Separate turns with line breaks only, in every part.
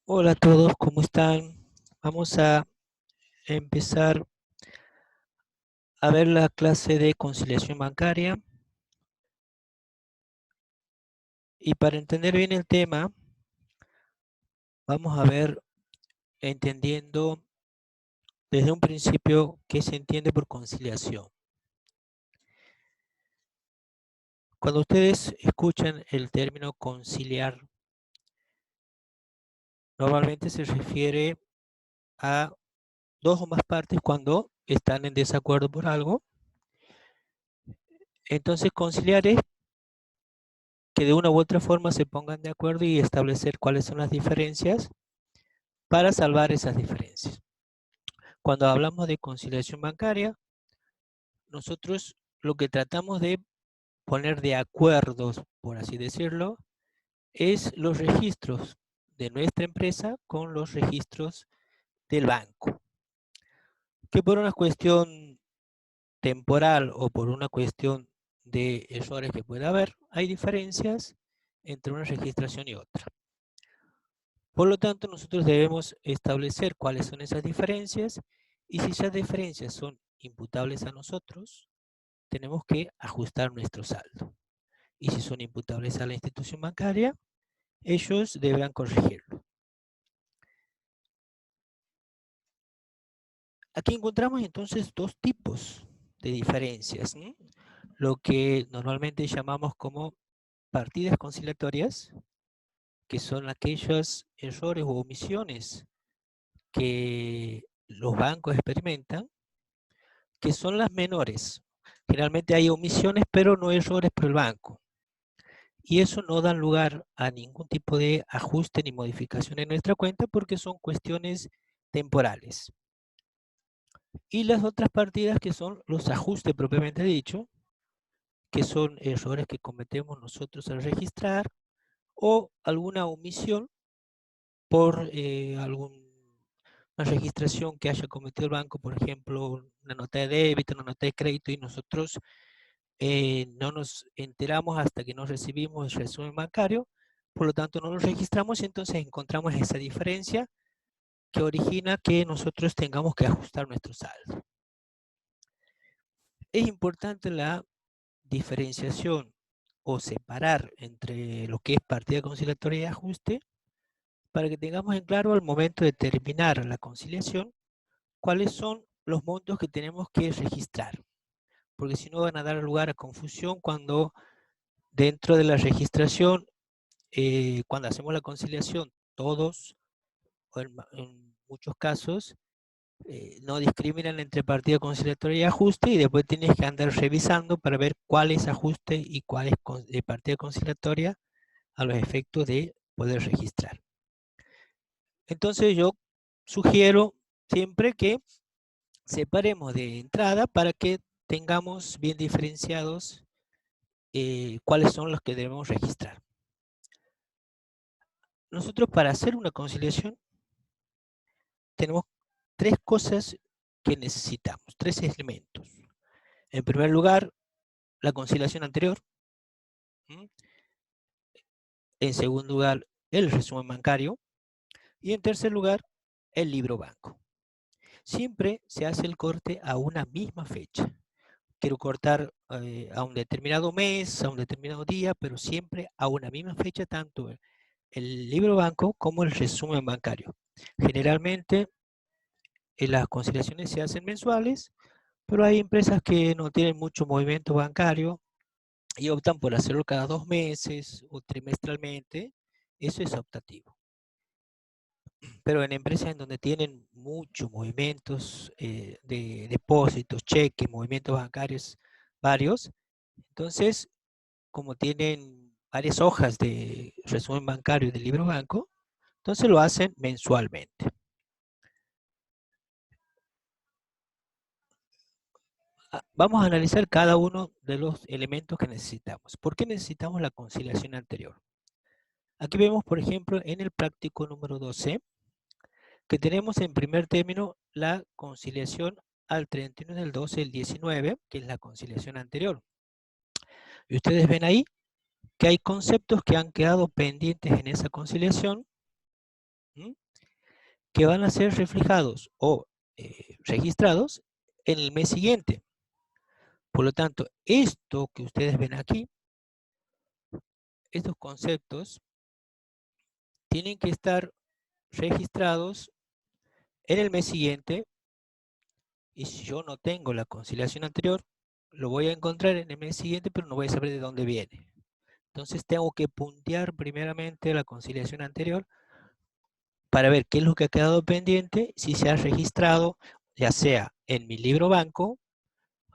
Hola a todos, ¿cómo están? Vamos a empezar a ver la clase de conciliación bancaria y para entender bien el tema vamos a ver entendiendo desde un principio qué se entiende por conciliación. Cuando ustedes escuchan el término conciliar, normalmente se refiere a dos o más partes cuando están en desacuerdo por algo. Entonces conciliar es que de una u otra forma se pongan de acuerdo y establecer cuáles son las diferencias para salvar esas diferencias. Cuando hablamos de conciliación bancaria, nosotros lo que tratamos de poner de acuerdo, por así decirlo, es los registros de nuestra empresa con los registros del banco. Que por una cuestión temporal o por una cuestión de errores que pueda haber, hay diferencias entre una registración y otra. Por lo tanto, nosotros debemos establecer cuáles son esas diferencias y si esas diferencias son imputables a nosotros, tenemos que ajustar nuestro saldo. Y si son imputables a la institución bancaria, ellos deberán corregirlo. Aquí encontramos entonces dos tipos de diferencias, ¿sí? Lo que normalmente llamamos como partidas conciliatorias, que son aquellos errores o omisiones que los bancos experimentan, que son las menores. Generalmente hay omisiones, pero no errores por el banco. Y eso no da lugar a ningún tipo de ajuste ni modificación en nuestra cuenta porque son cuestiones temporales. Y las otras partidas que son los ajustes propiamente dicho, que son errores que cometemos nosotros al registrar o alguna omisión por alguna registración que haya cometido el banco, por ejemplo, una nota de débito, una nota de crédito y nosotros no nos enteramos hasta que no recibimos el resumen bancario, por lo tanto no lo registramos y entonces encontramos esa diferencia que origina que nosotros tengamos que ajustar nuestro saldo. Es importante la diferenciación o separar entre lo que es partida conciliatoria y ajuste para que tengamos en claro al momento de terminar la conciliación cuáles son los montos que tenemos que registrar, porque si no van a dar lugar a confusión cuando dentro de la registración, cuando hacemos la conciliación, todos, o en muchos casos, no discriminan entre partida conciliatoria y ajuste y después tienes que andar revisando para ver cuál es ajuste y cuál es de partida conciliatoria a los efectos de poder registrar. Entonces yo sugiero siempre que separemos de entrada para que tengamos bien diferenciados cuáles son los que debemos registrar. Nosotros para hacer una conciliación tenemos tres cosas que necesitamos, tres elementos. En primer lugar, la conciliación anterior. ¿Mm? En segundo lugar, el resumen bancario. Y en tercer lugar, el libro banco. Siempre se hace el corte a una misma fecha. Quiero cortar a un determinado mes, a un determinado día, pero siempre a una misma fecha, tanto el libro banco como el resumen bancario. Generalmente las conciliaciones se hacen mensuales, pero hay empresas que no tienen mucho movimiento bancario y optan por hacerlo cada 2 meses o trimestralmente. Eso es optativo. Pero en empresas en donde tienen muchos movimientos de depósitos, cheques, movimientos bancarios varios, entonces, como tienen varias hojas de resumen bancario y de libro banco, entonces lo hacen mensualmente. Vamos a analizar cada uno de los elementos que necesitamos. ¿Por qué necesitamos la conciliación anterior? Aquí vemos, por ejemplo, en el práctico número 12, que tenemos en primer término la conciliación al 31 del 12 del 19, que es la conciliación anterior. Y ustedes ven ahí que hay conceptos que han quedado pendientes en esa conciliación ¿m? Que van a ser reflejados o registrados en el mes siguiente. Por lo tanto, esto que ustedes ven aquí, estos conceptos, tienen que estar registrados en el mes siguiente, y si yo no tengo la conciliación anterior, lo voy a encontrar en el mes siguiente, pero no voy a saber de dónde viene. Entonces tengo que puntear primeramente la conciliación anterior para ver qué es lo que ha quedado pendiente, si se ha registrado, ya sea en mi libro banco,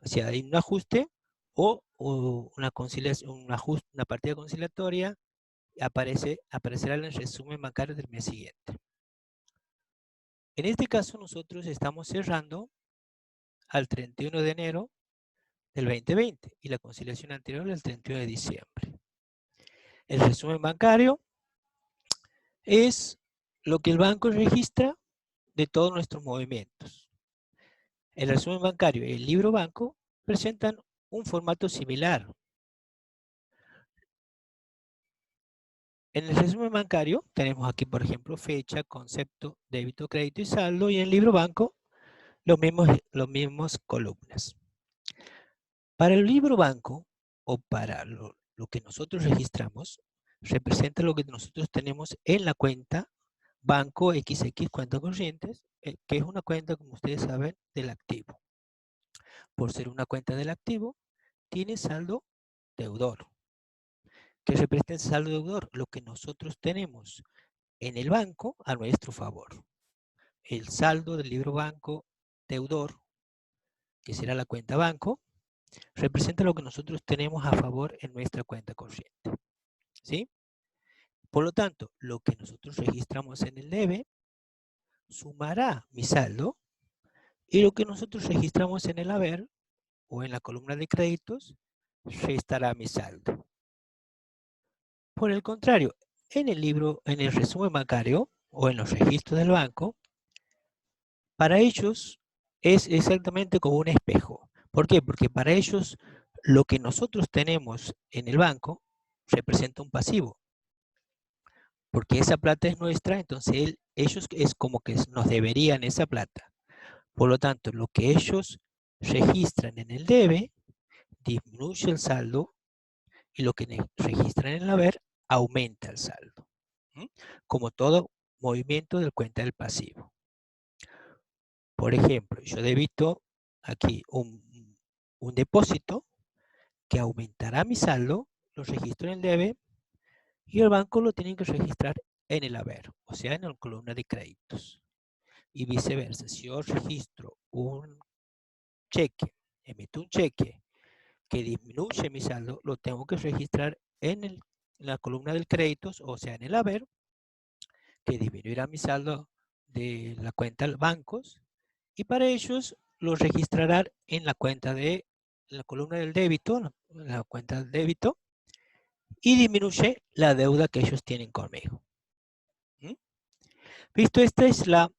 si hay un ajuste, o una conciliación, un ajuste, una partida conciliatoria, aparecerá en el resumen bancario del mes siguiente. En este caso, nosotros estamos cerrando al 31 de enero del 2020 y la conciliación anterior el 31 de diciembre. El resumen bancario es lo que el banco registra de todos nuestros movimientos. El resumen bancario y el libro banco presentan un formato similar. En el resumen bancario tenemos aquí, por ejemplo, fecha, concepto, débito, crédito y saldo, y en el libro banco los mismos columnas. Para el libro banco, o para lo que nosotros registramos, representa lo que nosotros tenemos en la cuenta banco XX, cuenta corrientes, que es una cuenta, como ustedes saben, del activo. Por ser una cuenta del activo, tiene saldo deudor. ¿Qué representa el saldo deudor? Lo que nosotros tenemos en el banco a nuestro favor. El saldo del libro banco deudor, que será la cuenta banco, representa lo que nosotros tenemos a favor en nuestra cuenta corriente. ¿Sí? Por lo tanto, lo que nosotros registramos en el debe sumará mi saldo, y lo que nosotros registramos en el haber o en la columna de créditos restará mi saldo. Por el contrario, en el resumen bancario o en los registros del banco, para ellos es exactamente como un espejo. ¿Por qué? Porque para ellos lo que nosotros tenemos en el banco representa un pasivo. Porque esa plata es nuestra, entonces ellos es como que nos deberían esa plata. Por lo tanto, lo que ellos registran en el debe disminuye el saldo, y lo que registran en el haber aumenta el saldo. ¿Mm? Como todo movimiento del cuenta del pasivo. Por ejemplo, yo debito aquí un depósito que aumentará mi saldo, lo registro en el debe, y el banco lo tiene que registrar en el haber, o sea, en la columna de créditos. Y viceversa, si yo registro un cheque, emito un cheque que disminuye mi saldo, lo tengo que registrar en la columna del créditos, o sea, en el haber, que disminuirá mi saldo de la cuenta de bancos, y para ellos lo registrarán en la cuenta de la columna del débito, la cuenta del débito, y disminuye la deuda que ellos tienen conmigo. ¿Mm? Visto, esta es la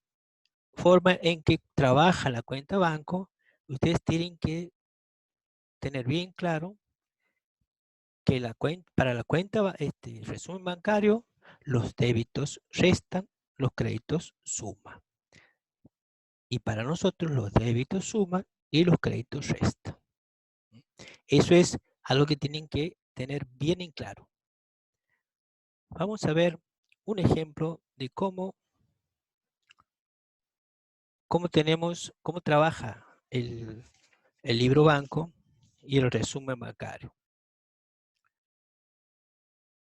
forma en que trabaja la cuenta banco. Ustedes tienen que tener bien claro que para la cuenta, resumen bancario, los débitos restan, los créditos suman. Y para nosotros los débitos suman y los créditos restan. Eso es algo que tienen que tener bien en claro. Vamos a ver un ejemplo de cómo trabaja el libro banco y el resumen bancario.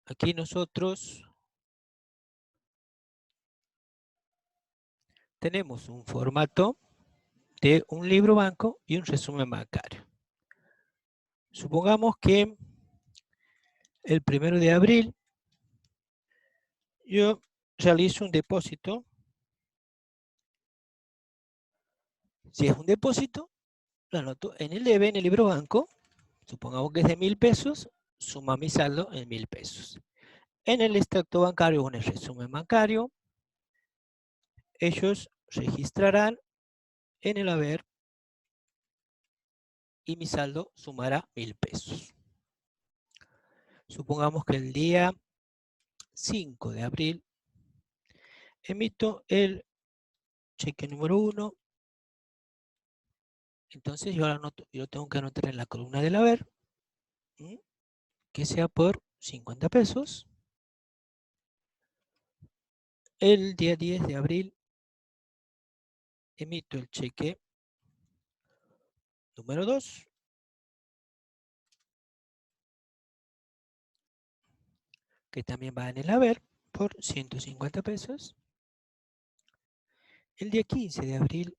Aquí nosotros tenemos un formato de un libro banco y un resumen bancario. Supongamos que el 1 de abril yo realizo un depósito. Si es un depósito, lo anoto en el debe, en el libro banco. Supongamos que es de 1.000 pesos, suma mi saldo en 1.000 pesos. En el extracto bancario o en el resumen bancario, ellos registrarán en el haber y mi saldo sumará 1.000 pesos. Supongamos que el día 5 de abril emito el cheque número 1. Entonces yo lo tengo que anotar en la columna del haber, que sea por 50 pesos. El día 10 de abril emito el cheque número 2, que también va en el haber, por 150 pesos. El día 15 de abril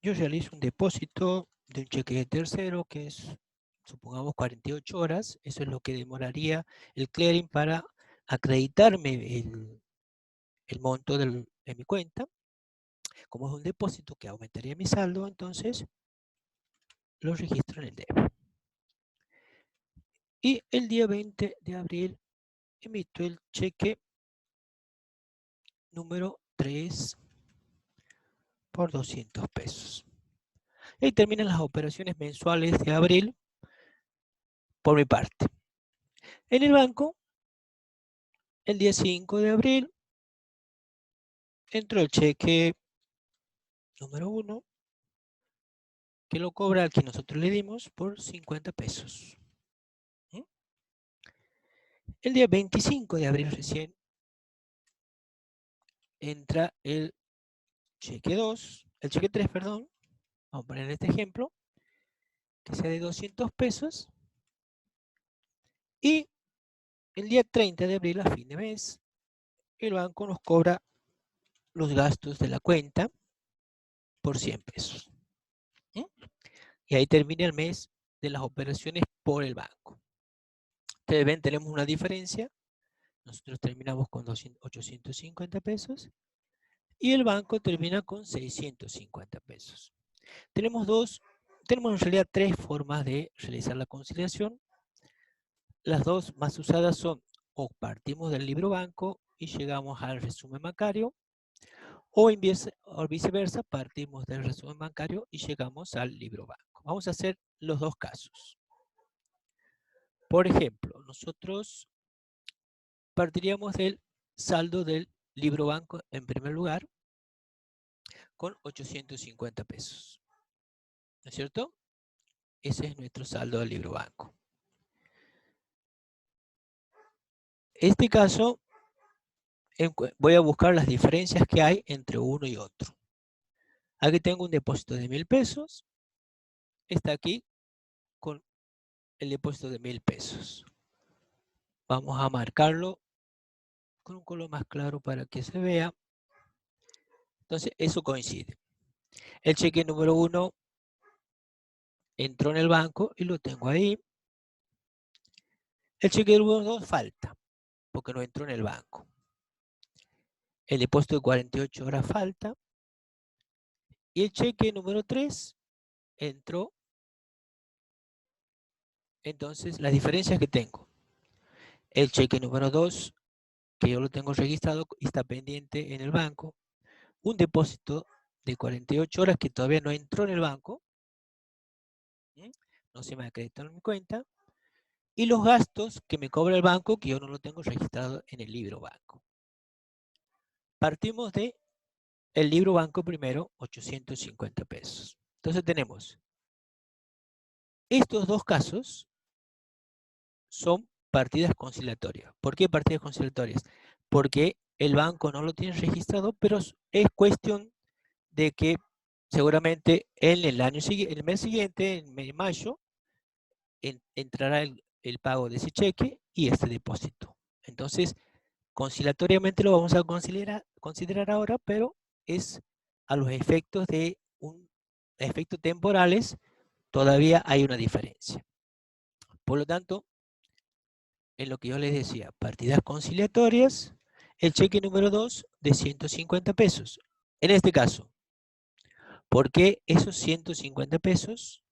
yo realizo un depósito de un cheque de tercero, que es, supongamos, 48 horas. Eso es lo que demoraría el clearing para acreditarme el monto de mi cuenta. Como es un depósito que aumentaría mi saldo, entonces lo registro en el DEB. Y el día 20 de abril emito el cheque número 3 por 200 pesos. Y ahí terminan las operaciones mensuales de abril por mi parte. En el banco, el día 5 de abril, entró el cheque número 1, que lo cobra al que nosotros le dimos por 50 pesos. El día 25 de abril recién entra el cheque 2, el cheque 3, perdón. Vamos a poner este ejemplo, que sea de 200 pesos. Y el día 30 de abril, a fin de mes, el banco nos cobra los gastos de la cuenta por 100 pesos. Y ahí termina el mes de las operaciones por el banco. Ustedes ven, tenemos una diferencia. Nosotros terminamos con 850 pesos y el banco termina con 650 pesos. Tenemos en realidad tres formas de realizar la conciliación. Las dos más usadas son: o partimos del libro banco y llegamos al resumen bancario, o viceversa, partimos del resumen bancario y llegamos al libro banco. Vamos a hacer los dos casos. Por ejemplo, nosotros partiríamos del saldo del libro banco en primer lugar con 850 pesos. ¿No es cierto? Ese es nuestro saldo del libro banco. En este caso, voy a buscar las diferencias que hay entre uno y otro. Aquí tengo un depósito de 1000 pesos. Está aquí con el depósito de 1000 pesos. Vamos a marcarlo con un color más claro para que se vea. Entonces, eso coincide. El cheque número 1 entró en el banco y lo tengo ahí. El cheque número 2 falta, porque no entró en el banco. El depósito de 48 horas falta. Y el cheque número 3 entró. Entonces, las diferencias que tengo: el cheque número 2, que yo lo tengo registrado y está pendiente en el banco. Un depósito de 48 horas que todavía no entró en el banco. No se me acreditó en mi cuenta. Y los gastos que me cobra el banco, que yo no lo tengo registrado en el libro banco. Partimos de el libro banco primero, 850 pesos. Entonces tenemos estos dos casos, son partidas conciliatorias. ¿Por qué partidas conciliatorias? Porque el banco no lo tiene registrado, pero es cuestión de que seguramente en el mes siguiente, en mayo, entrará el pago de ese cheque y este depósito. Entonces, conciliatoriamente lo vamos a considerar ahora, pero es a los efectos de efectos temporales, todavía hay una diferencia. Por lo tanto, en lo que yo les decía, partidas conciliatorias, el cheque número 2 de 150 pesos. En este caso, ¿por qué esos 150 pesos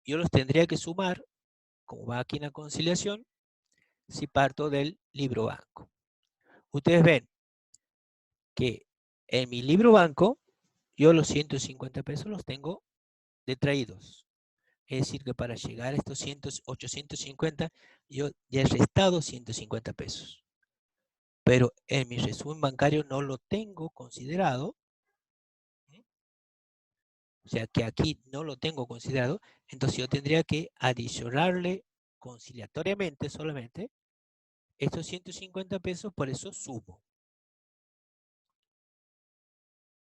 yo los tendría que sumar, como va aquí en la conciliación, si parto del libro banco? Ustedes ven que en mi libro banco, yo los 150 pesos los tengo detraídos. Es decir, que para llegar a estos 850, yo ya he restado 150 pesos. pero en mi resumen bancario no lo tengo considerado. O sea que aquí no lo tengo considerado, entonces yo tendría que adicionarle conciliatoriamente solamente estos 150 pesos, por eso sumo.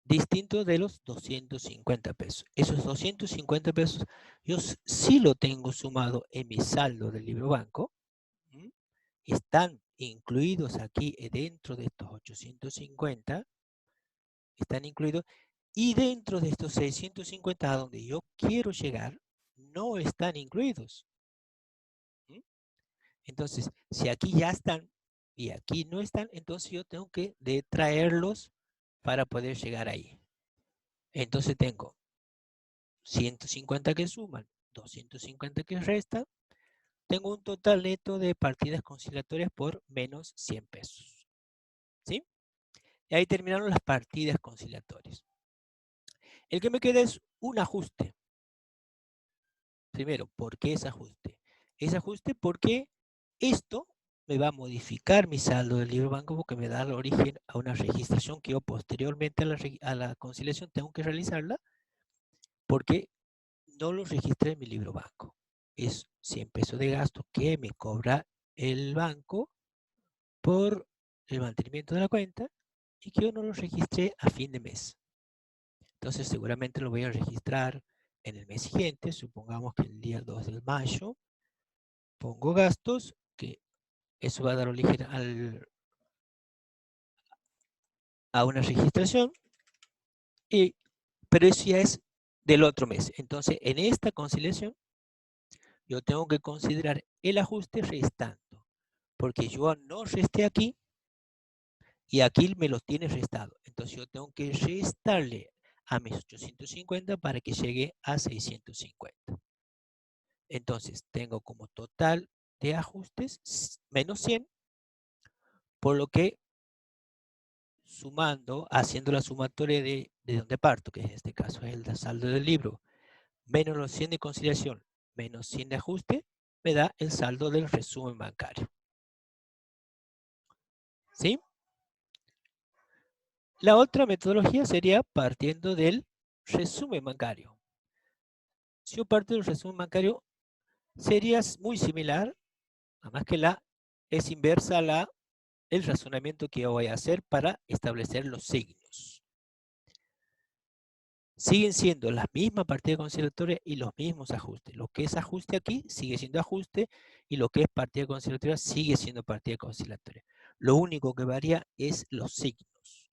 Distinto de los 250 pesos. Esos 250 pesos yo sí lo tengo sumado en mi saldo del libro banco. Están incluidos aquí dentro de estos 850. Están incluidos. Y dentro de estos 650 a donde yo quiero llegar, no están incluidos. Entonces, si aquí ya están y aquí no están, entonces yo tengo que detraerlos para poder llegar ahí. Entonces tengo 150 que suman, 250 que restan. Tengo un total neto de partidas conciliatorias por menos 100 pesos. ¿Sí? Y ahí terminaron las partidas conciliatorias. El que me queda es un ajuste. Primero, ¿por qué ese ajuste? Ese ajuste porque esto me va a modificar mi saldo del libro banco porque me da el origen a una registración que yo posteriormente a la conciliación tengo que realizarla porque no lo registré en mi libro banco. Es 100 pesos de gasto que me cobra el banco por el mantenimiento de la cuenta y que yo no lo registré a fin de mes. Entonces seguramente lo voy a registrar en el mes siguiente, supongamos que el día 2 de mayo, pongo gastos, que eso va a dar origen a una registración, pero eso ya es del otro mes. Entonces en esta conciliación yo tengo que considerar el ajuste restando, porque yo no resté aquí y aquí me los tiene restado. Entonces yo tengo que restarle a mis 850 para que llegue a 650. Entonces tengo como total de ajustes menos 100, por lo que sumando, haciendo la sumatoria de donde parto, que en este caso es el saldo del libro, menos los 100 de conciliación, menos 100 de ajuste, me da el saldo del resumen bancario. ¿Sí? La otra metodología sería partiendo del resumen bancario. Si yo parto del resumen bancario, sería muy similar, nada más que es inversa el razonamiento que yo voy a hacer para establecer los signos. Siguen siendo las mismas partidas conciliatorias y los mismos ajustes. Lo que es ajuste aquí sigue siendo ajuste y lo que es partida conciliatoria sigue siendo partida conciliatoria. Lo único que varía es los signos.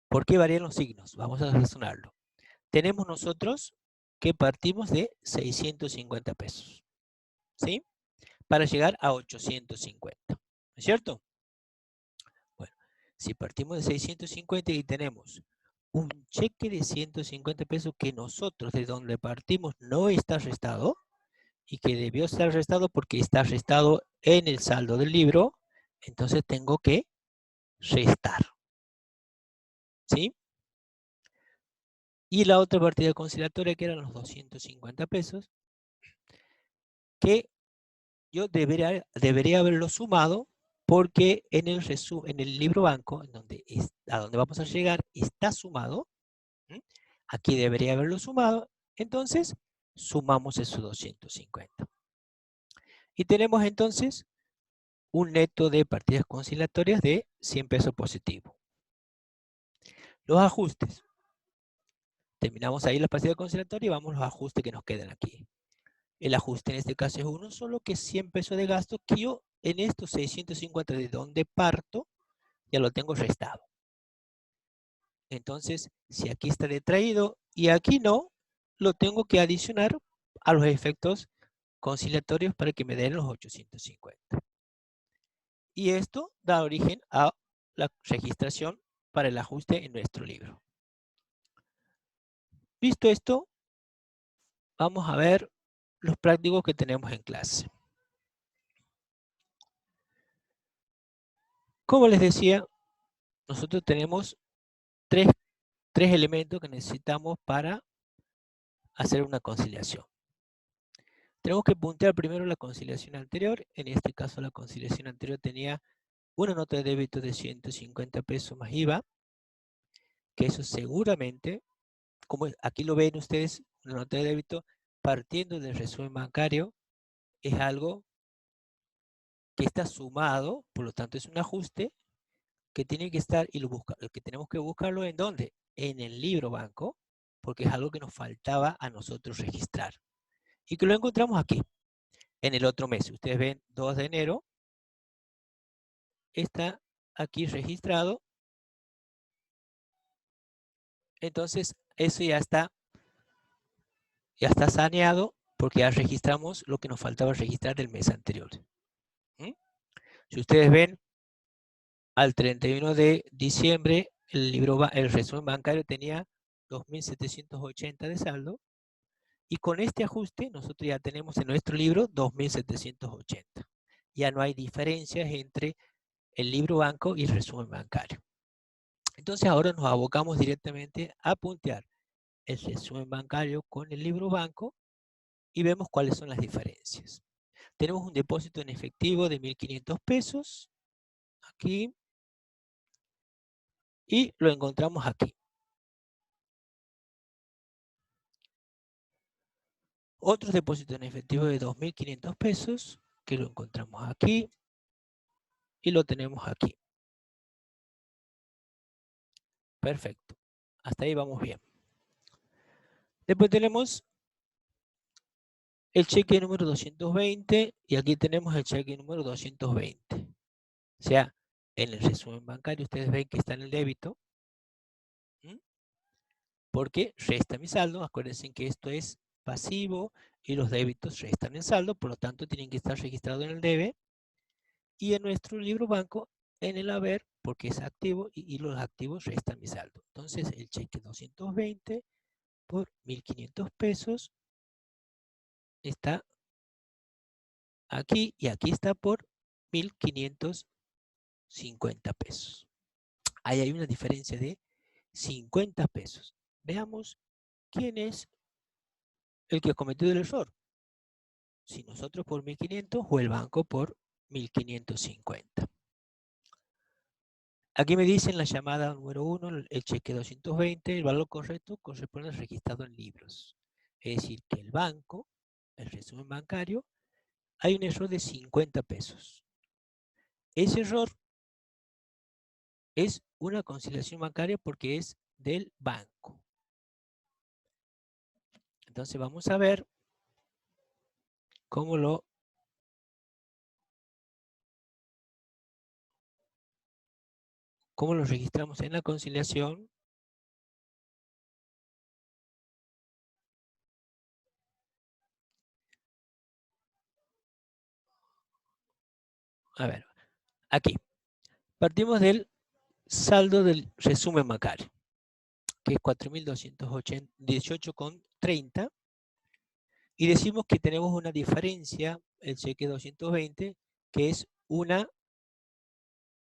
¿Por qué varían los signos? Vamos a razonarlo. Tenemos nosotros que partimos de 650 pesos, ¿sí? Para llegar a 850, ¿no es cierto? Bueno, si partimos de 650 y tenemos un cheque de 150 pesos que nosotros de donde partimos no está restado y que debió estar restado porque está restado en el saldo del libro, entonces tengo que restar, ¿sí? Y la otra partida conciliatoria que eran los 250 pesos, que yo debería haberlo sumado porque en el libro banco, a donde vamos a llegar, está sumado. Aquí debería haberlo sumado. Entonces, sumamos esos 250. Y tenemos entonces un neto de partidas conciliatorias de 100 pesos positivo. Los ajustes. Terminamos ahí la partida conciliatoria y vamos a los ajustes que nos quedan aquí. El ajuste en este caso es uno solo, que es 100 pesos de gasto, que yo en estos 650 de donde parto, ya lo tengo restado. Entonces, si aquí está detraído y aquí no, lo tengo que adicionar a los efectos conciliatorios para que me den los 850. Y esto da origen a la registración para el ajuste en nuestro libro. Visto esto, vamos a ver los prácticos que tenemos en clase. Como les decía, nosotros tenemos tres elementos que necesitamos para hacer una conciliación. Tenemos que puntear primero la conciliación anterior. En este caso, la conciliación anterior tenía una nota de débito de 150 pesos más IVA, que eso seguramente, como aquí lo ven ustedes, una nota de débito partiendo del resumen bancario, es algo que está sumado, por lo tanto es un ajuste que tiene que estar y que tenemos que buscarlo ¿en dónde? En el libro banco, porque es algo que nos faltaba a nosotros registrar. Y que lo encontramos aquí, en el otro mes. Ustedes ven 2 de enero, está aquí registrado. Entonces, eso ya está saneado porque ya registramos lo que nos faltaba registrar del mes anterior. ¿Mm? Si ustedes ven, al 31 de diciembre, el resumen bancario tenía 2.780 de saldo. Y con este ajuste, nosotros ya tenemos en nuestro libro 2.780. Ya no hay diferencias entre el libro banco y el resumen bancario. Entonces ahora nos abocamos directamente a puntear el resumen bancario con el libro banco y vemos cuáles son las diferencias. Tenemos un depósito en efectivo de 1.500 pesos, aquí, y lo encontramos aquí. Otro depósito en efectivo de 2.500 pesos, que lo encontramos aquí, y lo tenemos aquí. Perfecto. Hasta ahí vamos bien. Después tenemos el cheque número 220 y aquí tenemos el cheque número 220. O sea, en el resumen bancario ustedes ven que está en el débito. Porque resta mi saldo. Acuérdense que esto es pasivo y los débitos restan el saldo. Por lo tanto, tienen que estar registrados en el debe. Y en nuestro libro banco en el haber, porque es activo y los activos restan mi saldo. Entonces, el cheque 220 por 1.500 pesos está aquí y aquí está por 1.550 pesos. Ahí hay una diferencia de 50 pesos. Veamos quién es el que ha cometido el error. Si nosotros por 1.500 o el banco por 1.550. Aquí me dicen la llamada número 1, el cheque 220, el valor correcto corresponde al registrado en libros. Es decir, que el banco, el resumen bancario, hay un error de 50 pesos. Ese error es una conciliación bancaria porque es del banco. Entonces vamos a ver cómo lo registramos en la conciliación. A ver, aquí. Partimos del saldo del resumen bancario, que es 4.218,30. Y decimos que tenemos una diferencia, el cheque 220, que es una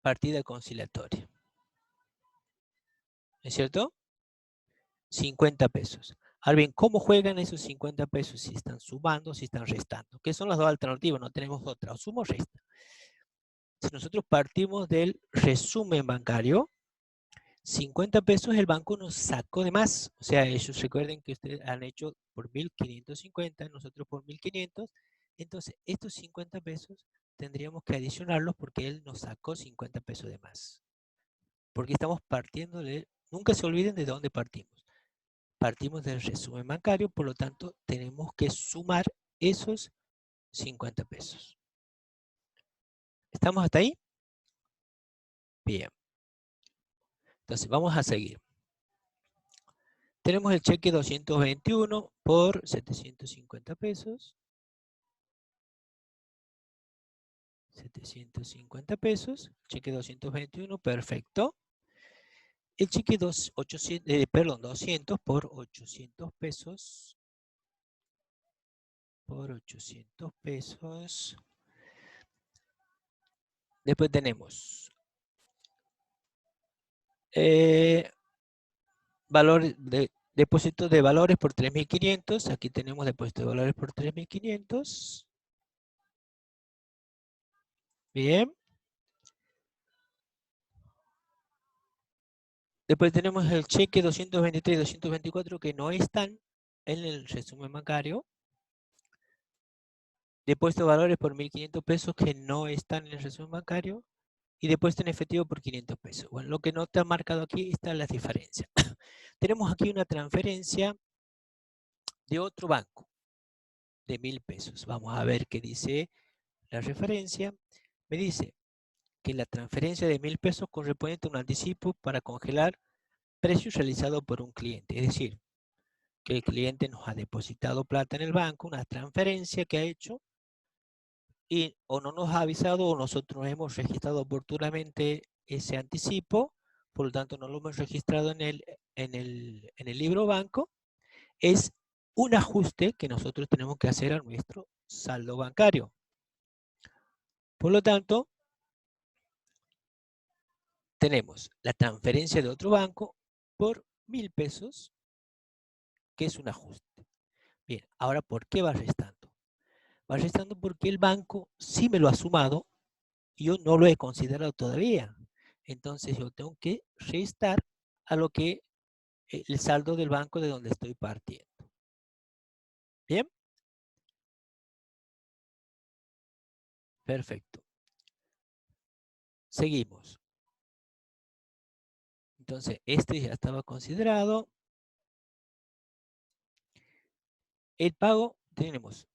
partida conciliatoria. ¿Es cierto? 50 pesos. Ahora bien, ¿cómo juegan esos 50 pesos? Si están sumando, si están restando. ¿Qué son las dos alternativas? No tenemos otra. O suma o resta. Si nosotros partimos del resumen bancario, 50 pesos el banco nos sacó de más. O sea, ellos recuerden que ustedes han hecho por 1.550, nosotros por 1.500. Entonces, estos 50 pesos tendríamos que adicionarlos porque él nos sacó 50 pesos de más. Porque estamos partiendo de... Nunca se olviden de dónde partimos. Partimos del resumen bancario, por lo tanto, tenemos que sumar esos 50 pesos. ¿Estamos hasta ahí? Bien. Entonces, vamos a seguir. Tenemos el cheque 221 por 750 pesos. 750 pesos. Cheque 221, perfecto. El cheque 200 por 800 pesos. Por 800 pesos. Después tenemos depósito de valores por 3.500. Aquí tenemos depósito de valores por 3.500. Bien. Después tenemos el cheque 223 y 224 que no están en el resumen bancario. Depósito de valores por 1.500 pesos que no están en el resumen bancario. Y depósito en efectivo por 500 pesos. Bueno, lo que no está marcado aquí están las diferencias. Tenemos aquí una transferencia de otro banco de 1.000 pesos. Vamos a ver qué dice la referencia. Me dice que la transferencia de 1.000 pesos corresponde a un anticipo para congelar precios realizados por un cliente. Es decir, que el cliente nos ha depositado plata en el banco, una transferencia que ha hecho, y o no nos ha avisado o nosotros hemos registrado oportunamente ese anticipo, por lo tanto no lo hemos registrado en el libro banco. Es un ajuste que nosotros tenemos que hacer a nuestro saldo bancario. Por lo tanto, tenemos la transferencia de otro banco por 1.000 pesos, que es un ajuste. Bien, ahora, ¿por qué va restando? Va restando porque el banco sí me lo ha sumado y yo no lo he considerado todavía. Entonces yo tengo que restar a lo que el saldo del banco de donde estoy partiendo. ¿Bien? Perfecto. Seguimos. Entonces, este ya estaba considerado. El pago, tenemos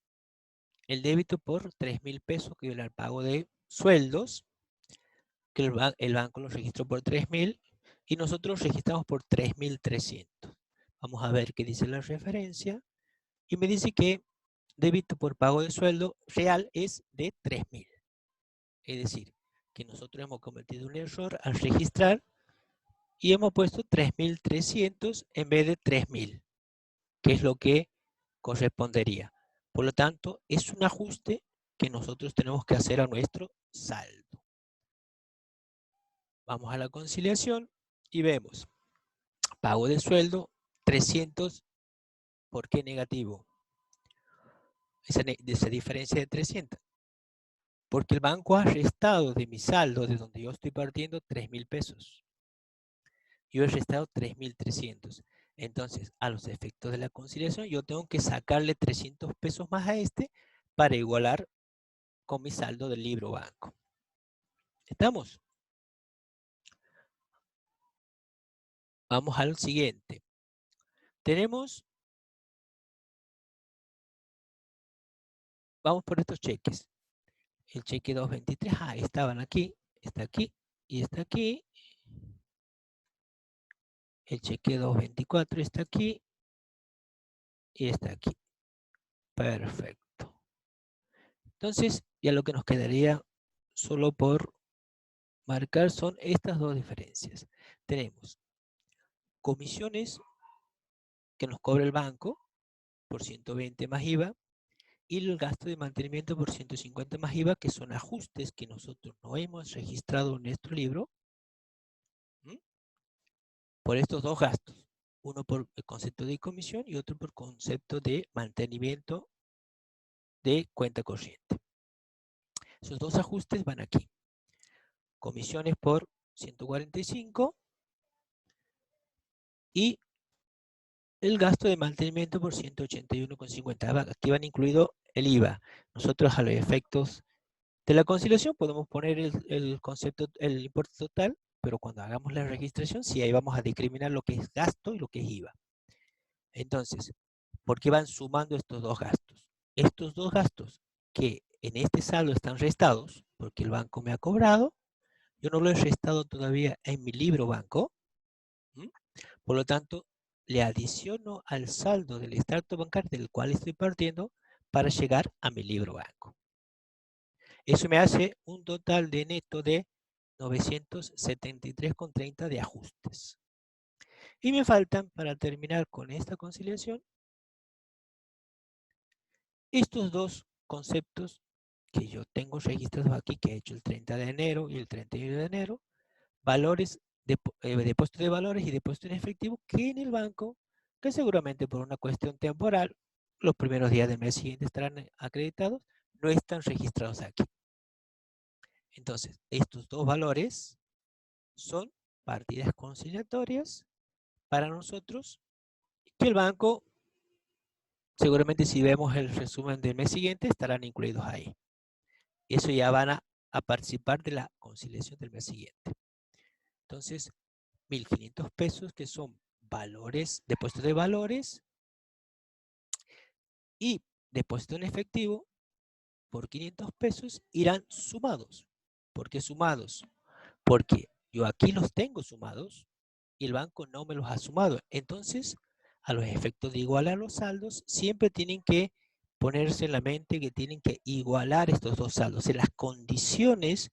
el débito por 3.000 pesos, que es el pago de sueldos, que el banco lo registró por 3.000 y nosotros registramos por 3.300. Vamos a ver qué dice la referencia. Y me dice que débito por pago de sueldo real es de 3.000. Es decir, que nosotros hemos cometido un error al registrar y hemos puesto 3.300 en vez de 3.000, que es lo que correspondería. Por lo tanto, es un ajuste que nosotros tenemos que hacer a nuestro saldo. Vamos a la conciliación y vemos pago de sueldo 300. ¿Por qué negativo? Esa diferencia de 300. Porque el banco ha restado de mi saldo, de donde yo estoy partiendo, 3.000 pesos. Yo he restado 3.300. Entonces, a los efectos de la conciliación, yo tengo que sacarle 300 pesos más a este para igualar con mi saldo del libro banco. ¿Estamos? Vamos al siguiente. Vamos por estos cheques. El cheque 223, estaban aquí, está aquí y está aquí. El cheque 224 está aquí y está aquí. Perfecto. Entonces, ya lo que nos quedaría solo por marcar son estas dos diferencias. Tenemos comisiones que nos cobra el banco por 120 más IVA y el gasto de mantenimiento por 150 más IVA, que son ajustes que nosotros no hemos registrado en nuestro libro. Por estos dos gastos, uno por el concepto de comisión y otro por concepto de mantenimiento de cuenta corriente. Esos dos ajustes van aquí. Comisiones por 145 y el gasto de mantenimiento por 181,50. Aquí van incluido el IVA. Nosotros a los efectos de la conciliación podemos poner el concepto, el importe total, pero cuando hagamos la registración, sí, ahí vamos a discriminar lo que es gasto y lo que es IVA. Entonces, ¿por qué van sumando estos dos gastos? Estos dos gastos que en este saldo están restados, porque el banco me ha cobrado, yo no lo he restado todavía en mi libro banco, por lo tanto, le adiciono al saldo del extracto bancario del cual estoy partiendo para llegar a mi libro banco. Eso me hace un total de neto de 973,30 de ajustes. Y me faltan, para terminar con esta conciliación, estos dos conceptos que yo tengo registrados aquí, que he hecho el 30 de enero y el 31 de enero, valores, depósito de valores y depósito en efectivo, que en el banco, que seguramente por una cuestión temporal, los primeros días del mes siguiente estarán acreditados, no están registrados aquí. Entonces, estos dos valores son partidas conciliatorias para nosotros que el banco, seguramente si vemos el resumen del mes siguiente, estarán incluidos ahí. Eso ya van a participar de la conciliación del mes siguiente. Entonces, 1.500 pesos que son valores, depósitos de valores y depósito en efectivo por 500 pesos irán sumados. ¿Por qué sumados? Porque yo aquí los tengo sumados y el banco no me los ha sumado. Entonces, a los efectos de igualar los saldos, siempre tienen que ponerse en la mente que tienen que igualar estos dos saldos. O sea, las condiciones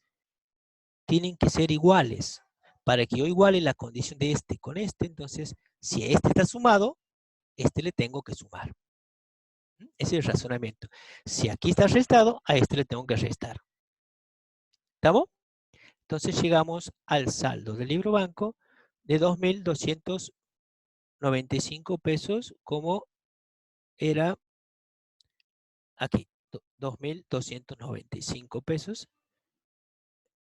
tienen que ser iguales. Para que yo iguale la condición de este con este, entonces, si este está sumado, este le tengo que sumar. Ese es el razonamiento. Si aquí está restado, a este le tengo que restar. ¿Estamos? Entonces llegamos al saldo del libro banco de 2.295 pesos, como era aquí, 2.295 pesos.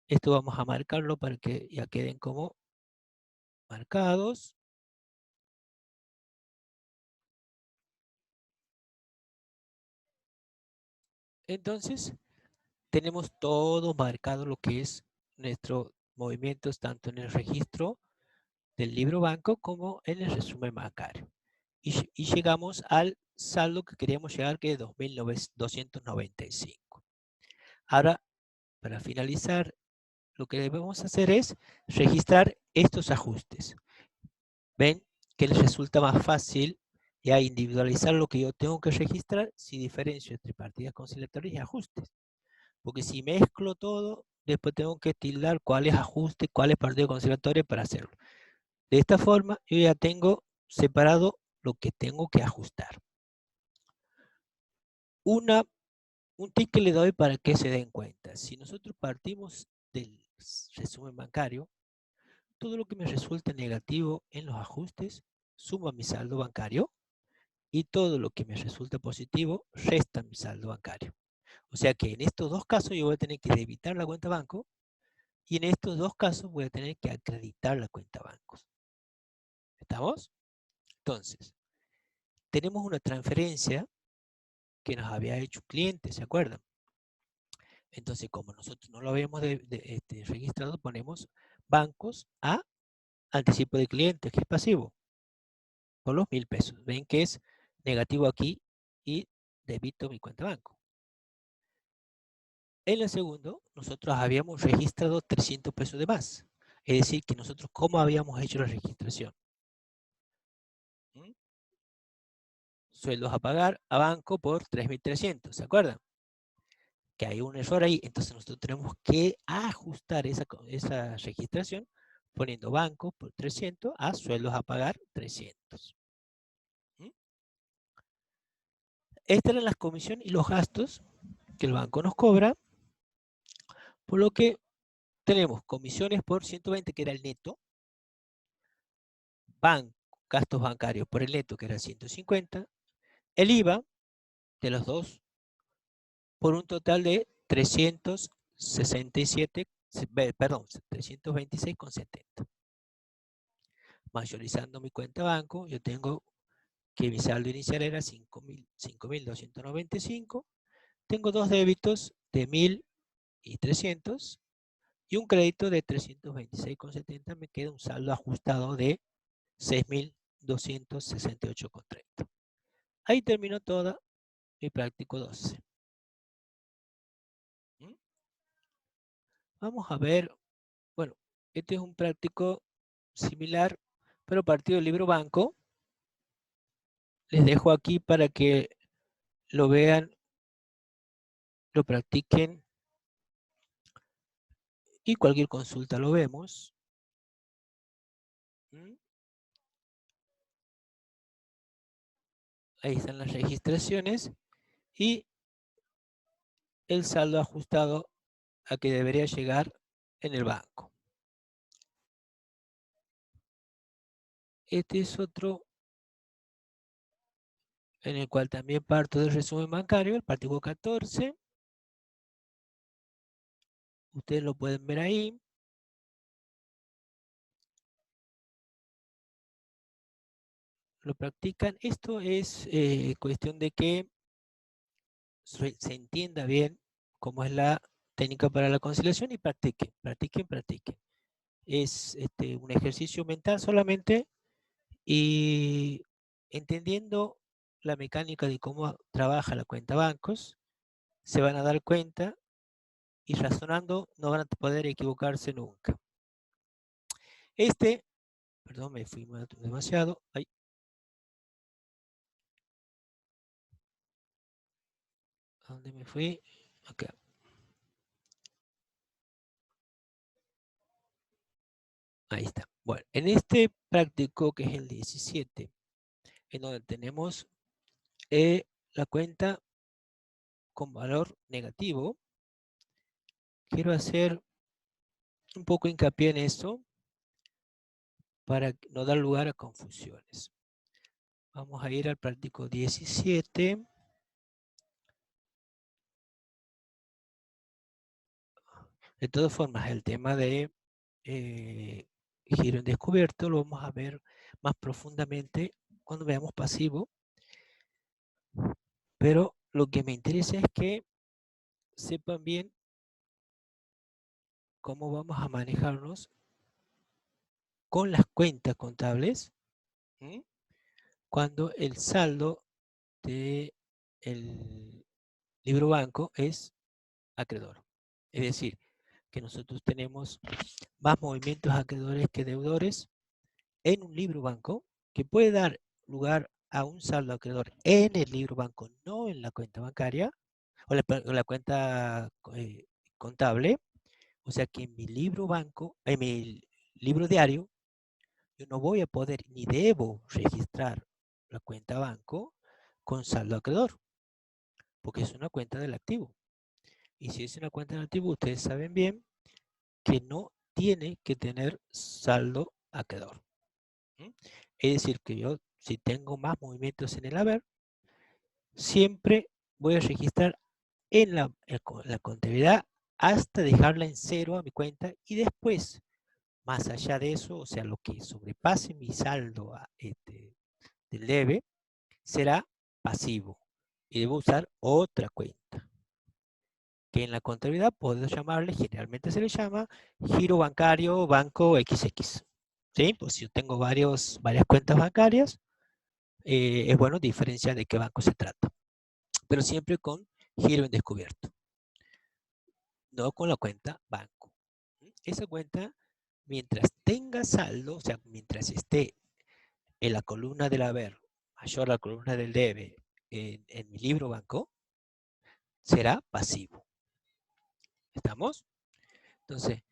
Esto vamos a marcarlo para que ya queden como marcados. Entonces, tenemos todo marcado lo que es nuestros movimientos, tanto en el registro del libro banco como en el resumen bancario. Y llegamos al saldo que queríamos llegar, que es 2.295. Ahora, para finalizar, lo que debemos hacer es registrar estos ajustes. Ven que les resulta más fácil ya individualizar lo que yo tengo que registrar si diferencio entre partidas conciliatorias y ajustes. Porque si mezclo todo, después tengo que tildar cuál es ajuste, cuál es partida conciliatoria para hacerlo. De esta forma, yo ya tengo separado lo que tengo que ajustar. Un tip que le doy para que se den cuenta. Si nosotros partimos del resumen bancario, todo lo que me resulta negativo en los ajustes suma mi saldo bancario y todo lo que me resulta positivo resta mi saldo bancario. O sea que en estos dos casos yo voy a tener que debitar la cuenta banco y en estos dos casos voy a tener que acreditar la cuenta bancos. ¿Estamos? Entonces, tenemos una transferencia que nos había hecho un cliente, ¿se acuerdan? Entonces, como nosotros no lo habíamos registrado, ponemos bancos a anticipo de clientes, que es pasivo, por los 1.000 pesos. Ven que es negativo aquí y debito mi cuenta banco. En el segundo, nosotros habíamos registrado 300 pesos de más. Es decir, que nosotros, ¿cómo habíamos hecho la registración? Sueldos a pagar a banco por 3.300, ¿se acuerdan? Que hay un error ahí, entonces nosotros tenemos que ajustar esa registración poniendo banco por 300 a sueldos a pagar 300. Estas eran las comisiones y los gastos que el banco nos cobra, por lo que tenemos comisiones por 120, que era el neto, gastos bancarios por el neto, que era 150, el IVA de los dos, por un total de 367, perdón, 326,70. Mayorizando mi cuenta banco, yo tengo que mi saldo inicial era 5.295. Tengo dos débitos de 1.000 y 300 y un crédito de 326,70. Me queda un saldo ajustado de 6.268,30. Ahí terminó toda mi práctico 12. Vamos a ver, bueno, este es un práctico similar, pero partido del libro banco. Les dejo aquí para que lo vean, lo practiquen y cualquier consulta lo vemos. Ahí están las registraciones y el saldo ajustado a que debería llegar en el banco. Este es otro en el cual también parto del resumen bancario, el práctico 14. Ustedes lo pueden ver ahí. lo practican. Esto es cuestión de que se entienda bien cómo es la técnica para la conciliación y practiquen, practiquen, practiquen. Es un ejercicio mental solamente y entendiendo la mecánica de cómo trabaja la cuenta bancos, se van a dar cuenta y razonando no van a poder equivocarse nunca. Perdón, me fui demasiado. Ay. ¿A dónde me fui? Acá. Ahí está. Bueno, en este práctico que es el 17, en donde tenemos la cuenta con valor negativo, quiero hacer un poco hincapié en esto para no dar lugar a confusiones. Vamos a ir al práctico 17. De todas formas, el tema de giro en descubierto lo vamos a ver más profundamente cuando veamos pasivo. Pero lo que me interesa es que sepan bien cómo vamos a manejarnos con las cuentas contables, ¿sí? Cuando el saldo del libro banco es acreedor. Es decir, que nosotros tenemos más movimientos acreedores que deudores en un libro banco, que puede dar lugar a un saldo acreedor en el libro banco, no en la cuenta bancaria, o la cuenta contable. O sea que en mi libro banco, en mi libro diario, yo no voy a poder ni debo registrar la cuenta banco con saldo acreedor, porque es una cuenta del activo. Y si es una cuenta del activo, ustedes saben bien que no tiene que tener saldo acreedor. ¿Mm? Es decir, que yo, si tengo más movimientos en el haber, siempre voy a registrar en la contabilidad hasta dejarla en cero a mi cuenta y después, más allá de eso, o sea, lo que sobrepase mi saldo del debe, será pasivo y debo usar otra cuenta, que en la contabilidad puedo llamarle, generalmente se le llama giro bancario, banco XX. ¿Sí? Pues si yo tengo varias cuentas bancarias, es bueno diferenciar de qué banco se trata, pero siempre con giro en descubierto, no con la cuenta banco. Esa cuenta, mientras tenga saldo, o sea, mientras esté en la columna del haber mayor a la columna del debe en mi libro banco, será pasivo. ¿Estamos? Entonces,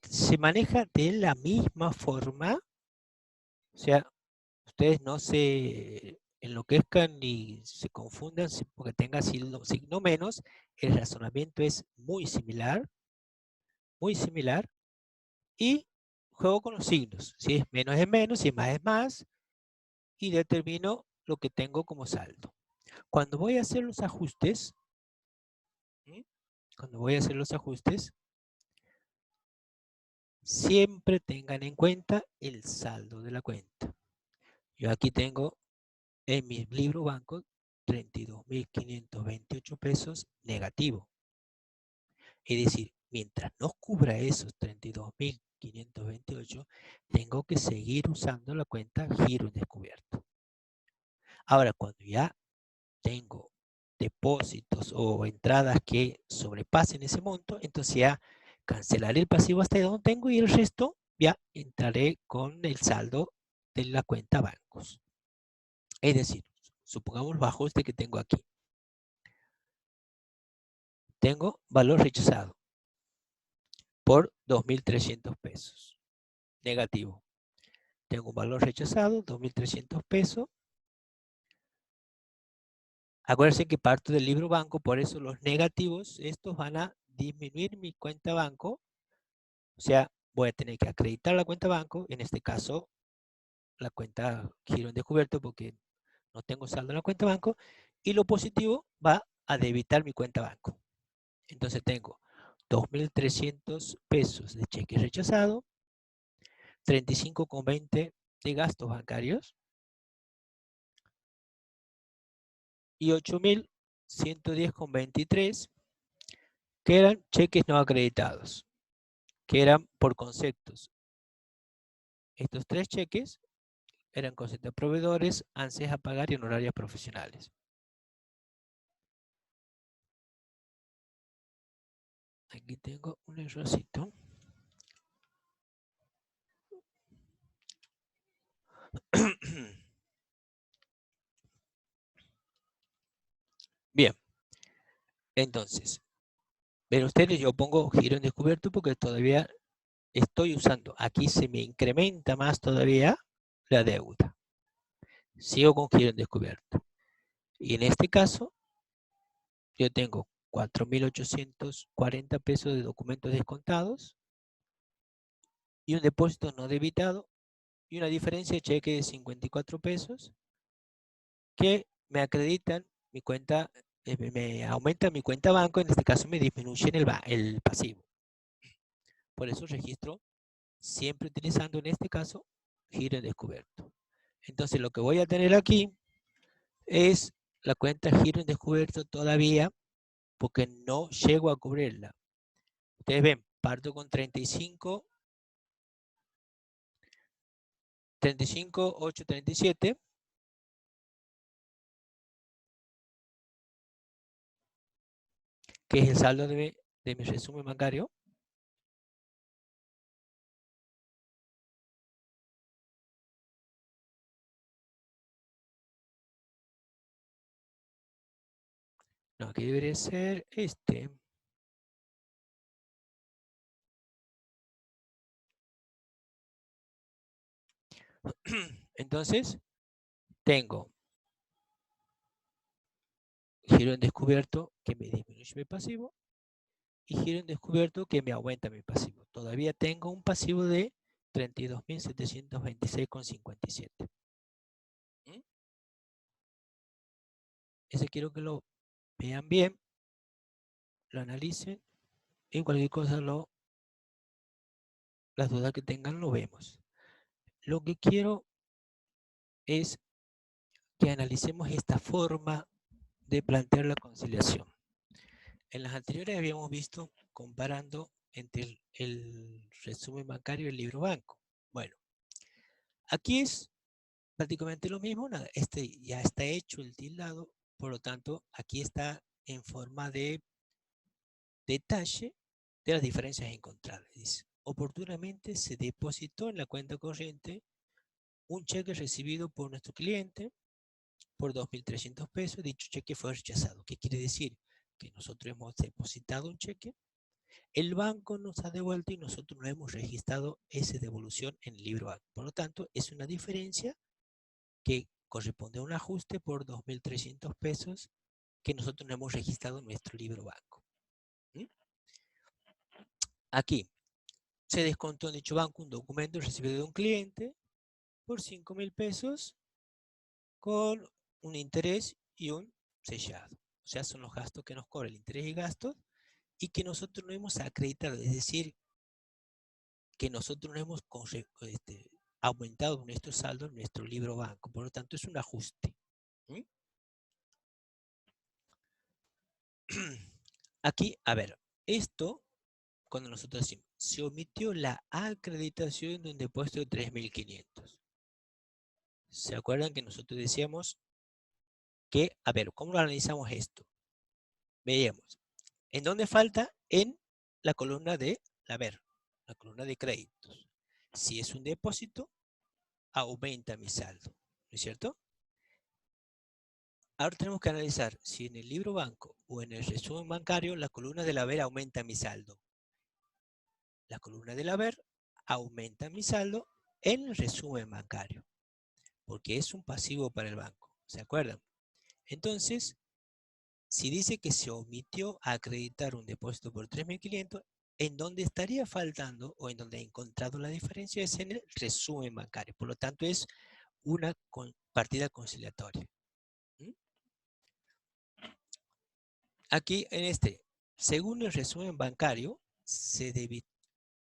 se maneja de la misma forma, o sea, ustedes no se enloquezcan ni se confundan porque tenga signo menos, el razonamiento es muy similar, y juego con los signos. Si es menos, si es más, y determino lo que tengo como saldo. Cuando voy a hacer los ajustes, ¿sí? Cuando voy a hacer los ajustes, siempre tengan en cuenta el saldo de la cuenta. Yo aquí tengo en mi libro banco 32.528 pesos negativo. Es decir, mientras no cubra esos 32.528, tengo que seguir usando la cuenta giro en descubierto. Ahora, cuando ya tengo depósitos o entradas que sobrepasen ese monto, entonces ya cancelaré el pasivo hasta donde tengo y el resto ya entraré con el saldo de la cuenta bancos. Es decir, supongamos bajo este que tengo aquí. Tengo valor rechazado por 2.300 pesos. Negativo. Tengo un valor rechazado, 2.300 pesos. Acuérdense que parto del libro banco, por eso los negativos, estos van a disminuir mi cuenta banco. O sea, voy a tener que acreditar la cuenta banco, en este caso, la cuenta giro en descubierto porque no tengo saldo en la cuenta banco, y lo positivo va a debitar mi cuenta banco. Entonces tengo 2.300 pesos de cheque rechazado, 35,20 de gastos bancarios y 8.110,23 que eran cheques no acreditados, que eran por conceptos. Estos 3 cheques eran conceptos de proveedores, ANSES a pagar y honorarios profesionales. Aquí tengo un errorcito. Bien, entonces, ven ustedes, yo pongo giro en descubierto porque todavía estoy usando. Aquí se me incrementa más todavía la deuda. Sigo con giro en descubierto. Y en este caso, yo tengo 4.840 pesos de documentos descontados y un depósito no debitado y una diferencia de cheque de 54 pesos que me acreditan mi cuenta, me aumentan mi cuenta banco, en este caso me disminuyen el pasivo. Por eso registro siempre utilizando en este caso giro en descubierto. Entonces lo que voy a tener aquí es la cuenta giro en descubierto todavía porque no llego a cubrirla. Ustedes ven, parto con 35.837, que es el saldo de mi resumen bancario. No, aquí debería ser este. Entonces, tengo giro en descubierto que me disminuye mi pasivo y giro en descubierto que me aumenta mi pasivo. Todavía tengo un pasivo de 32.726,57. ¿Mm? Ese quiero que lo vean bien, lo analicen y cualquier cosa, las dudas que tengan lo vemos. Lo que quiero es que analicemos esta forma de plantear la conciliación. En las anteriores habíamos visto comparando entre el resumen bancario y el libro banco. Bueno, aquí es prácticamente lo mismo, nada, este ya está hecho el tildado, por lo tanto aquí está en forma de detalle de las diferencias encontradas. Dice, oportunamente se depositó en la cuenta corriente un cheque recibido por nuestro cliente por 2.300 pesos. Dicho cheque fue rechazado. ¿Qué quiere decir? Que nosotros hemos depositado un cheque, el banco nos ha devuelto y nosotros no hemos registrado esa devolución en el libro banco. Por lo tanto, es una diferencia que corresponde a un ajuste por 2.300 pesos que nosotros no hemos registrado en nuestro libro banco. ¿Mm? Aquí se descontó en dicho banco un documento recibido de un cliente por 5.000 pesos con un interés y un sellado. O sea, son los gastos que nos cobra el interés y gastos y que nosotros no hemos acreditado, es decir, que nosotros no hemos aumentado nuestro saldo en nuestro libro banco. Por lo tanto, es un ajuste. ¿Mm? Aquí, a ver, esto, cuando nosotros decimos, se omitió la acreditación de un depósito de 3.500. ¿Se acuerdan que nosotros decíamos que, a ver, ¿cómo lo analizamos esto? Veíamos, ¿en dónde falta? En la columna de, a ver, la columna de créditos. Si es un depósito, aumenta mi saldo, ¿no es cierto? Ahora tenemos que analizar si en el libro banco o en el resumen bancario la columna del haber aumenta mi saldo. La columna del haber aumenta mi saldo en el resumen bancario, porque es un pasivo para el banco, ¿se acuerdan? Entonces, si dice que se omitió acreditar un depósito por 3.500, en donde estaría faltando o en donde he encontrado la diferencia es en el resumen bancario. Por lo tanto, es una partida conciliatoria. ¿Mm? Aquí en este, según el resumen bancario, se debitó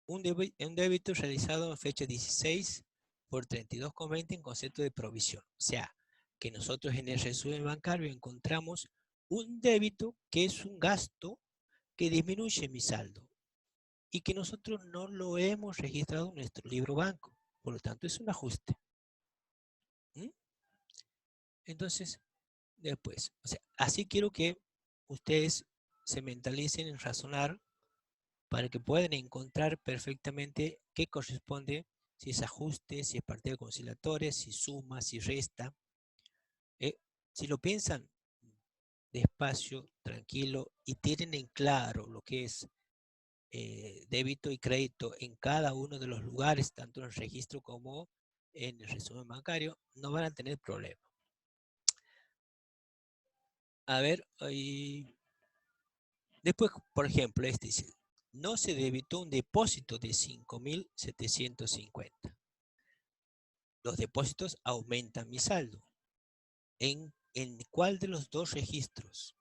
un débito realizado en fecha 16 por 32,20 en concepto de provisión. O sea, que nosotros en el resumen bancario encontramos un débito que es un gasto que disminuye mi saldo y que nosotros no lo hemos registrado en nuestro libro banco. Por lo tanto, es un ajuste. ¿Mm? Entonces, después, o sea, así quiero que ustedes se mentalicen en razonar para que puedan encontrar perfectamente qué corresponde, si es ajuste, si es partida conciliatoria, si suma, si resta. Si lo piensan despacio, tranquilo, y tienen en claro lo que es débito y crédito en cada uno de los lugares, tanto en el registro como en el resumen bancario, no van a tener problema. A ver, después, por ejemplo, este dice, no se debitó un depósito de 5.750. Los depósitos aumentan mi saldo. ¿En cuál de los dos registros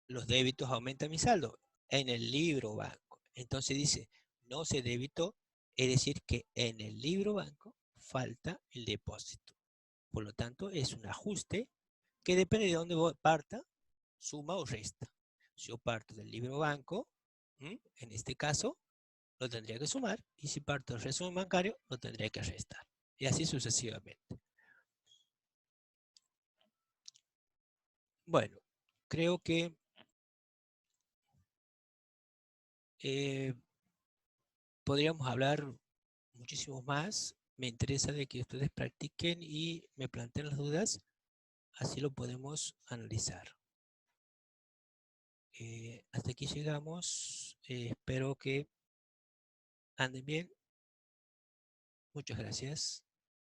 los débitos aumentan mi saldo? En el libro banco. Entonces dice, no se debitó, es decir, que en el libro banco falta el depósito. Por lo tanto, es un ajuste que depende de dónde parta, suma o resta. Si yo parto del libro banco, en este caso, lo tendría que sumar, y si parto del resumen bancario, lo tendría que restar. Y así sucesivamente. Bueno, creo que podríamos hablar muchísimo más. Me interesa de que ustedes practiquen y me planteen las dudas, así lo podemos analizar. Hasta aquí llegamos. Espero que anden bien. Muchas gracias.